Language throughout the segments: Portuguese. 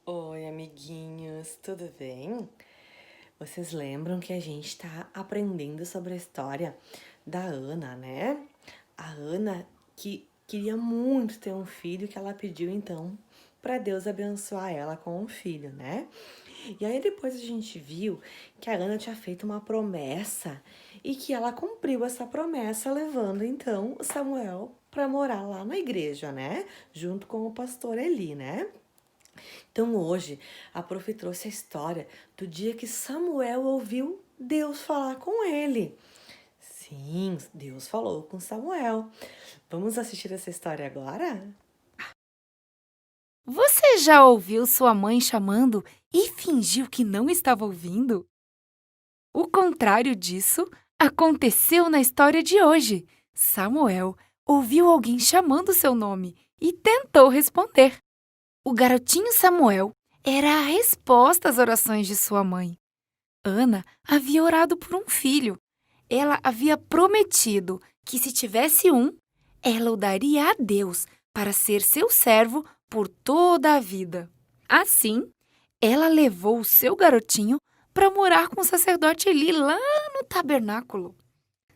Oi, amiguinhos, tudo bem? Vocês lembram que a gente tá aprendendo sobre a história da Ana, né? A Ana que queria muito ter um filho, que ela pediu então para Deus abençoar ela com um filho, né? E aí depois a gente viu que a Ana tinha feito uma promessa e que ela cumpriu essa promessa, levando então o Samuel para morar lá na igreja, né? Junto com o pastor Eli, né? Então hoje a prof trouxe a história do dia que Samuel ouviu Deus falar com ele. Sim, Deus falou com Samuel. Vamos assistir essa história agora? Você já ouviu sua mãe chamando e fingiu que não estava ouvindo? O contrário disso aconteceu na história de hoje. Samuel ouviu alguém chamando seu nome e tentou responder. O garotinho Samuel era a resposta às orações de sua mãe. Ana havia orado por um filho. Ela havia prometido que, se tivesse um, ela o daria a Deus para ser seu servo por toda a vida. Assim, ela levou o seu garotinho para morar com o sacerdote Eli lá no tabernáculo.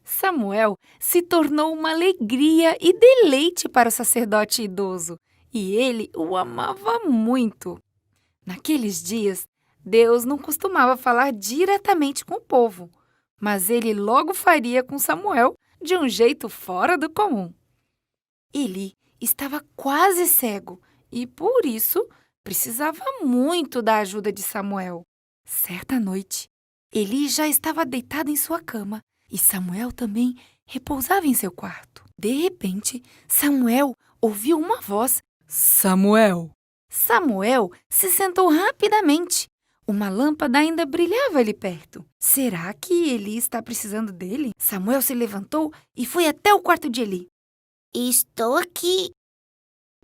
Samuel se tornou uma alegria e deleite para o sacerdote idoso, e ele o amava muito. Naqueles dias, Deus não costumava falar diretamente com o povo, mas ele logo faria com Samuel de um jeito fora do comum. Eli estava quase cego e, por isso, precisava muito da ajuda de Samuel. Certa noite, Eli já estava deitado em sua cama e Samuel também repousava em seu quarto. De repente, Samuel ouviu uma voz: Samuel! Samuel se sentou rapidamente. Uma lâmpada ainda brilhava ali perto. Será que Eli está precisando dele? Samuel se levantou e foi até o quarto de Eli. Estou aqui.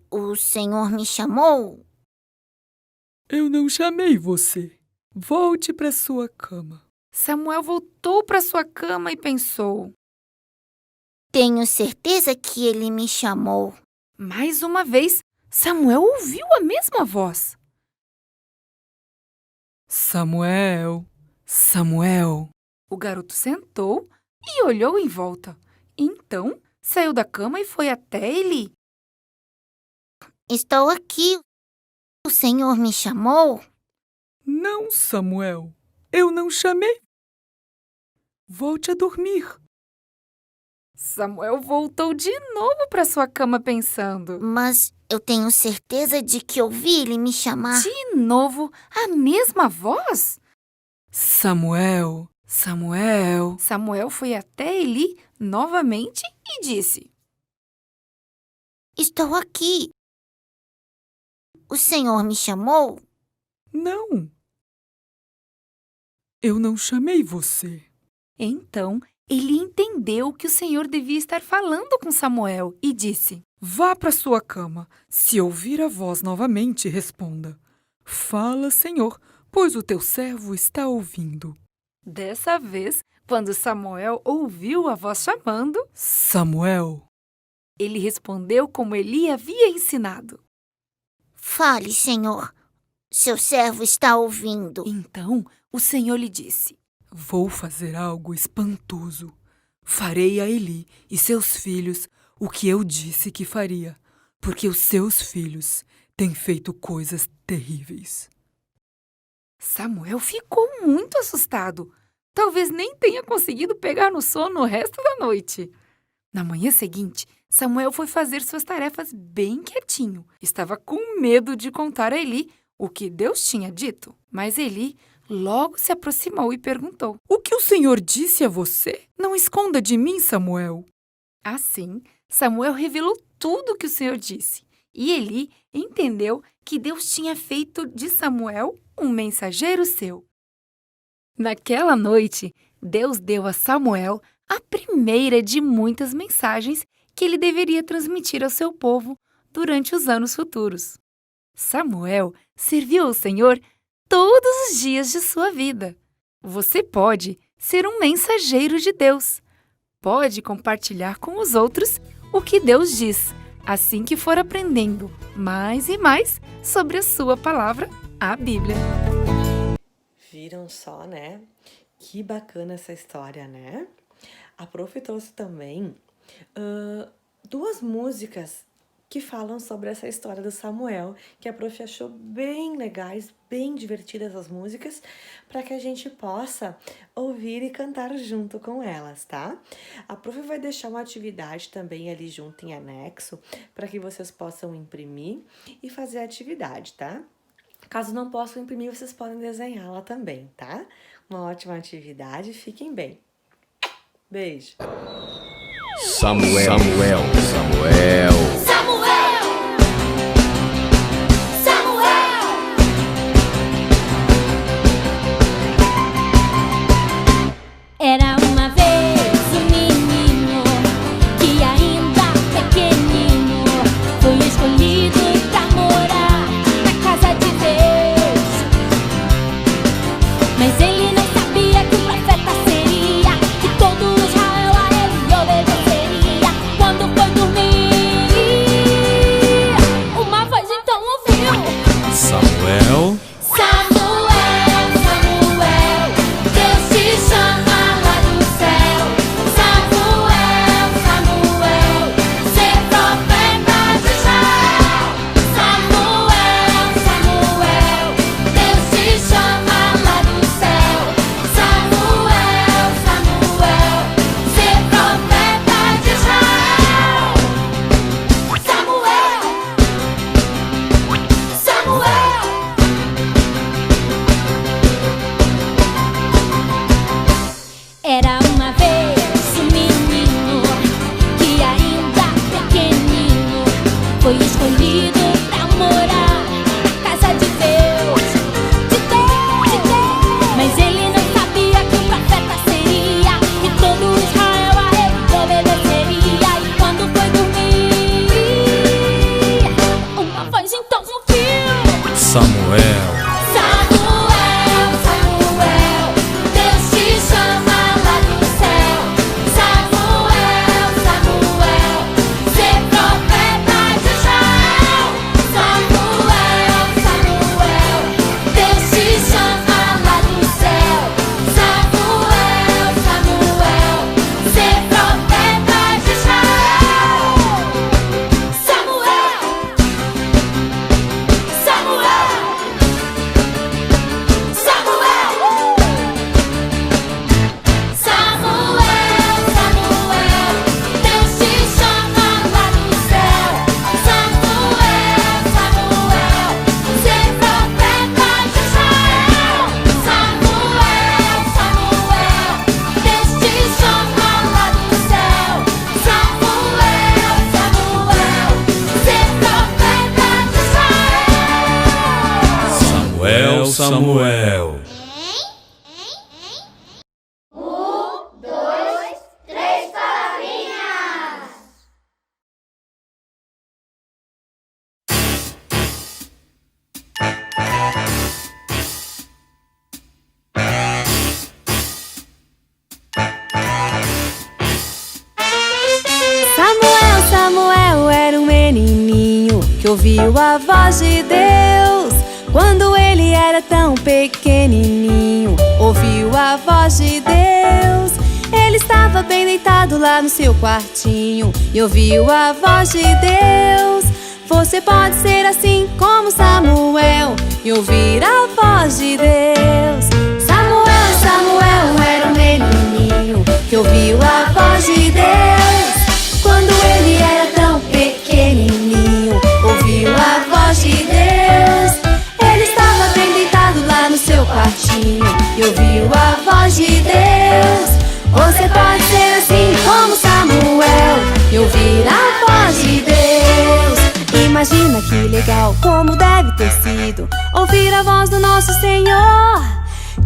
O Senhor me chamou? Eu não chamei você. Volte para sua cama. Samuel voltou para sua cama e pensou. Tenho certeza que ele me chamou. Mais uma vez, Samuel ouviu a mesma voz. Samuel, Samuel. O garoto sentou e olhou em volta. Então, saiu da cama e foi até Eli. Estou aqui. O Senhor me chamou? Não, Samuel. Eu não chamei. Volte a dormir. Samuel voltou de novo para sua cama pensando. Mas eu tenho certeza de que ouvi ele me chamar. De novo, a mesma voz? Samuel, Samuel. Samuel foi até Eli novamente e disse. Estou aqui. O Senhor me chamou? Não. Eu não chamei você. Então, ele entendeu que o Senhor devia estar falando com Samuel e disse: Vá para sua cama. Se ouvir a voz novamente, responda: Fala, Senhor, pois o teu servo está ouvindo. Dessa vez, quando Samuel ouviu a voz chamando, Samuel. ele respondeu como Eli havia ensinado. Fale, Senhor. Seu servo está ouvindo. Então, o Senhor lhe disse: Vou fazer algo espantoso. Farei a Eli e seus filhos o que eu disse que faria, porque os seus filhos têm feito coisas terríveis. Samuel ficou muito assustado. Talvez nem tenha conseguido pegar no sono o resto da noite. Na manhã seguinte, Samuel foi fazer suas tarefas bem quietinho. Estava com medo de contar a Eli o que Deus tinha dito. Mas Eli logo se aproximou e perguntou. O que o Senhor disse a você? Não esconda de mim, Samuel. Assim, Samuel revelou tudo o que o Senhor disse. E Eli entendeu que Deus tinha feito de Samuel um mensageiro seu. Naquela noite, Deus deu a Samuel a primeira de muitas mensagens que ele deveria transmitir ao seu povo durante os anos futuros. Samuel serviu ao Senhor todos os dias de sua vida. Você pode ser um mensageiro de Deus. Pode compartilhar com os outros o que Deus diz, assim que for aprendendo mais e mais sobre a sua palavra a Bíblia. Viram só, né? Que bacana essa história, né? A prof trouxe também duas músicas que falam sobre essa história do Samuel, que a prof achou bem legais, bem divertidas as músicas, para que a gente possa ouvir e cantar junto com elas, tá? A prof vai deixar uma atividade também ali junto em anexo, para que vocês possam imprimir e fazer a atividade, tá? Caso não possam imprimir, vocês podem desenhá-la também, tá? Uma ótima atividade, fiquem bem. Beijo! Samuel. Era uma vez um menino que ainda pequenino foi escolhido pra morar na casa de Deus. Mas ele não sabia que o profeta seria, que todo Israel a ele obedeceria. Quando foi dormir, uma voz então ouviu: Samuel. Era uma vez um menino que ainda pequenino foi escolhido pra morar na casa de Deus, Mas ele não sabia que o profeta seria, que todo Israel a ele obedeceria. E quando foi dormir, uma voz então ouviu: Samuel. Samuel. Samuel era um menininho que ouviu a voz de Deus. Quando ele era tão pequenininho, ouviu a voz de Deus. Ele estava bem deitado lá no seu quartinho e ouviu a voz de Deus. Você pode ser assim como Samuel e ouvir a voz de Deus. Samuel era um menininho que ouviu a voz de Deus. Quando ele era tão pequenininho, ouviu a voz de Deus. Ele estava bem deitado lá no seu quartinho e ouviu a voz de Deus. Você pode ser assim como Samuel e ouvir a voz de Deus. Imagina que legal, como deve ter sido ouvir a voz do nosso Senhor,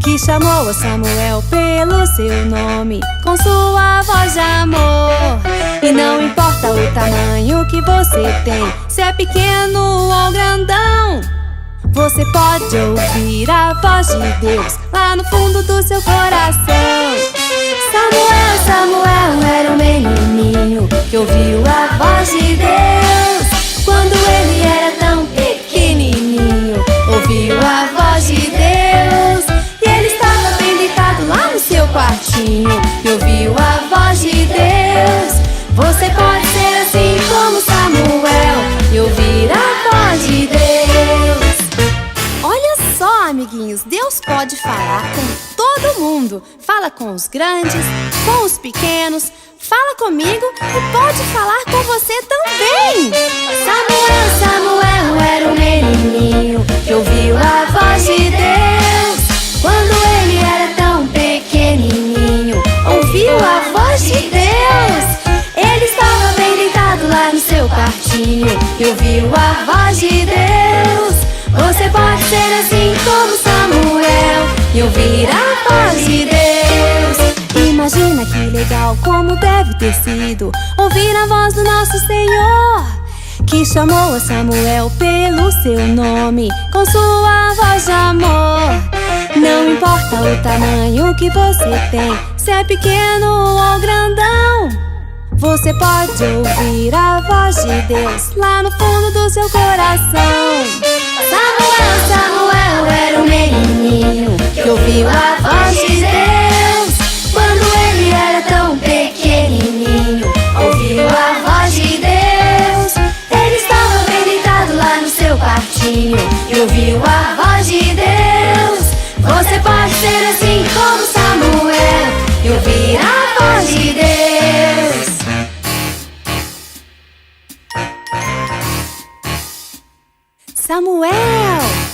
que chamou a Samuel pelo seu nome, com sua voz de amor. E não importa o tamanho que você tem, se é pequeno ou grandão, você pode ouvir a voz de Deus lá no fundo do seu coração. Samuel era um menininho que ouviu a voz de Deus. Quando ele era tão pequenininho, ouviu a voz fala com os grandes, com os pequenos. Fala comigo e pode falar com você também. Samuel, Samuel era um menininho que ouviu a voz de Deus. Quando ele era tão pequenininho, ouviu a voz de Deus. Ele estava bem deitado lá no seu quartinho e ouviu a voz de Deus. Você pode ser assim como Samuel e ouvir a voz de Deus. Imagina que legal, como deve ter sido ouvir a voz do nosso Senhor, que chamou a Samuel pelo seu nome, com sua voz de amor. Não importa o tamanho que você tem, se é pequeno ou grandão, você pode ouvir a voz de Deus lá no fundo do seu coração. Samuel, Samuel era um menininho que ouviu a voz de Deus. Quando ele era tão pequenininho, ouviu a voz de Deus. Ele estava bem deitado lá no seu quartinho e ouviu a voz de Deus. Você pode ser assim como Samuel e ouvir a voz de Deus. Samuel!